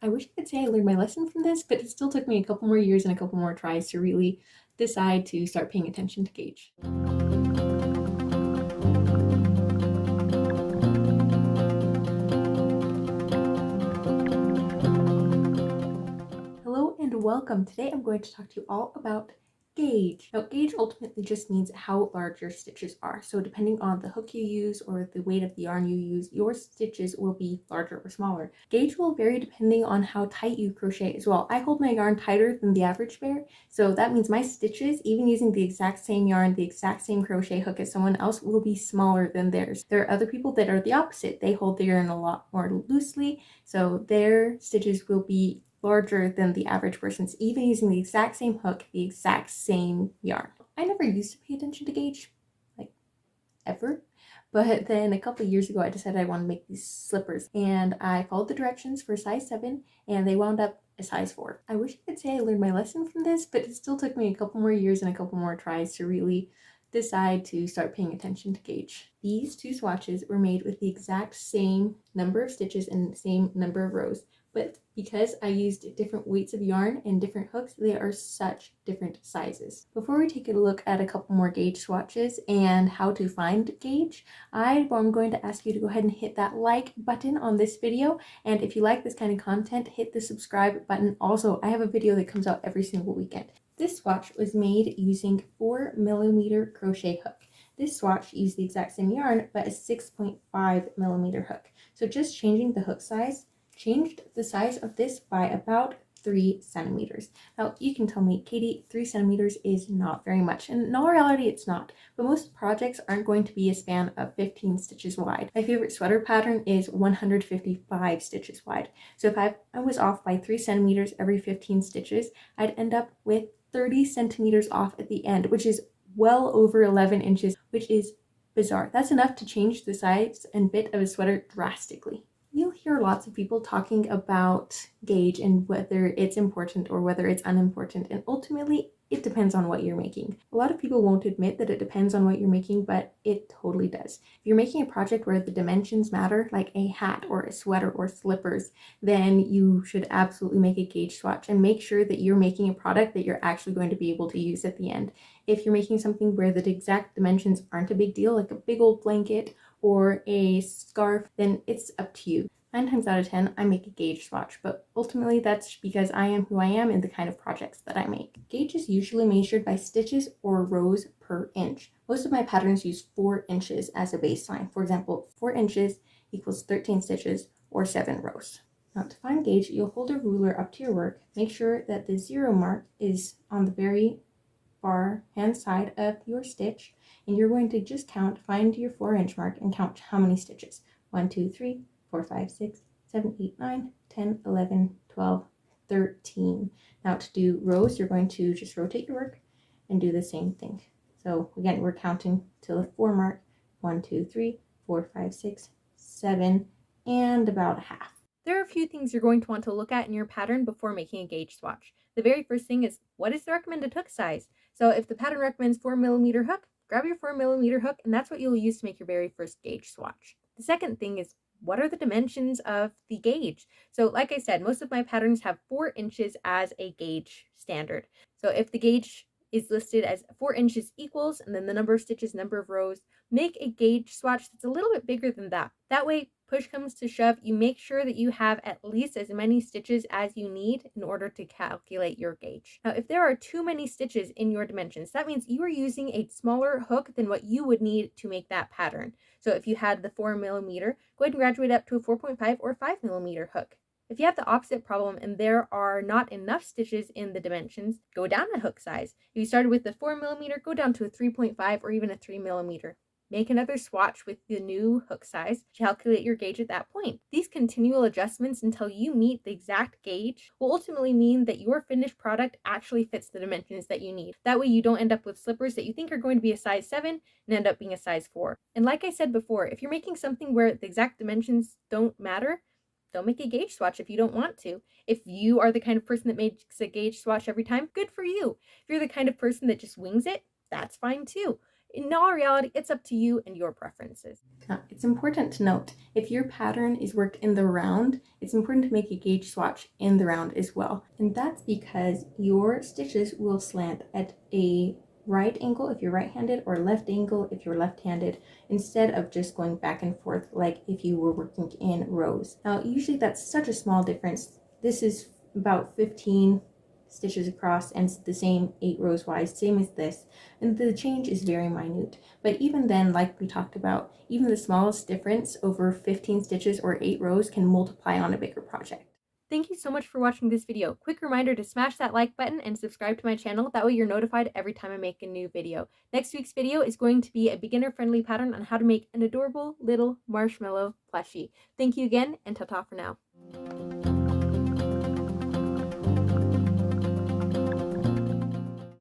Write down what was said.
I wish I could say I learned my lesson from this, but it still took me a couple more years and a couple more tries to really decide to start paying attention to gauge. Hello and welcome. Today I'm going to talk to you all about gauge. Now, gauge ultimately just means how large your stitches are. So depending on the hook you use or the weight of the yarn you use, your stitches will be larger or smaller. Gauge will vary depending on how tight you crochet as well. I hold my yarn tighter than the average bear, so that means my stitches, even using the exact same yarn, the exact same crochet hook as someone else, will be smaller than theirs. There are other people that are the opposite. They hold their yarn a lot more loosely, so their stitches will be larger than the average person's, even using the exact same hook, the exact same yarn. I never used to pay attention to gauge, like ever, but then a couple of years ago I decided I wanted to make these slippers, and I followed the directions for size 7 and they wound up a size 4. I wish I could say I learned my lesson from this, but it still took me a couple more years and a couple more tries to really decide to start paying attention to gauge. These two swatches were made with the exact same number of stitches and the same number of rows, but because I used different weights of yarn and different hooks, they are such different sizes. Before we take a look at a couple more gauge swatches and how to find gauge, I'm going to ask you to go ahead and hit that like button on this video, and if you like this kind of content, hit the subscribe button. Also, I have a video that comes out every single weekend. This swatch was made using 4mm crochet hook. This swatch used the exact same yarn, but a 6.5mm hook. So just changing the hook size changed the size of this by about 3 centimeters. Now you can tell me, Katie, 3 centimeters is not very much, and in all reality it's not, but most projects aren't going to be a span of 15 stitches wide. My favorite sweater pattern is 155 stitches wide, so if I was off by 3 centimeters every 15 stitches, I'd end up with 30 centimeters off at the end, which is well over 11 inches, which is bizarre. That's enough to change the size and fit of a sweater drastically. You'll hear lots of people talking about gauge and whether it's important or whether it's unimportant, and ultimately it depends on what you're making. A lot of people won't admit that it depends on what you're making, but it totally does. If you're making a project where the dimensions matter, like a hat or a sweater or slippers, then you should absolutely make a gauge swatch and make sure that you're making a product that you're actually going to be able to use at the end. If you're making something where the exact dimensions aren't a big deal, like a big old blanket or a scarf, then it's up to you. 9 times out of 10, I make a gauge swatch, but ultimately that's because I am who I am and the kind of projects that I make. Gauge is usually measured by stitches or rows per inch. Most of my patterns use 4 inches as a baseline. For example, 4 inches equals 13 stitches or 7 rows. Now to find gauge, you'll hold a ruler up to your work. Make sure that the 0 mark is on the very far hand side of your stitch, and you're going to just find your 4-inch mark and count how many stitches. 1, 2, 3, 4, 5, 6, 7, 8, 9, 10, 11, 12, 13. Now to do rows, you're going to just rotate your work and do the same thing. So again, we're counting to the 4 mark. 1, 2, 3, 4, 5, 6, 7, and about half. There are a few things you're going to want to look at in your pattern before making a gauge swatch. The very first thing is, what is the recommended hook size? So if the pattern recommends 4mm hook, grab your 4mm hook, and that's what you'll use to make your very first gauge swatch. The second thing is, what are the dimensions of the gauge? So like I said, most of my patterns have 4 inches as a gauge standard. So if the gauge is listed as 4 inches equals, and then the number of stitches, number of rows, make a gauge swatch that's a little bit bigger than that. That way, push comes to shove, you make sure that you have at least as many stitches as you need in order to calculate your gauge. Now, if there are too many stitches in your dimensions, that means you are using a smaller hook than what you would need to make that pattern. So if you had the 4mm, go ahead and graduate up to a 4.5 or 5mm hook. If you have the opposite problem and there are not enough stitches in the dimensions, go down a hook size. If you started with the 4mm, go down to a 3.5 or even a 3mm. Make another swatch with the new hook size to calculate your gauge at that point. These continual adjustments until you meet the exact gauge will ultimately mean that your finished product actually fits the dimensions that you need. That way you don't end up with slippers that you think are going to be a size 7 and end up being a size 4. And like I said before, if you're making something where the exact dimensions don't matter, don't make a gauge swatch if you don't want to. If you are the kind of person that makes a gauge swatch every time, good for you. If you're the kind of person that just wings it, that's fine too. in all reality, it's up to you and your preferences. Now, it's important to note, if your pattern is worked in the round, it's important to make a gauge swatch in the round as well. And that's because your stitches will slant at a right angle if you're right-handed or left angle if you're left-handed, instead of just going back and forth like if you were working in rows. Now, usually that's such a small difference. This is about 15 stitches across and the same 8 rows wide, same as this, and the change is very minute. But even then, like we talked about, even the smallest difference over 15 stitches or 8 rows can multiply on a bigger project. Thank you so much for watching this video. Quick reminder to smash that like button and subscribe to my channel. That way you're notified every time I make a new video. Next week's video is going to be a beginner-friendly pattern on how to make an adorable little marshmallow plushie. Thank you again, and ta-ta for now.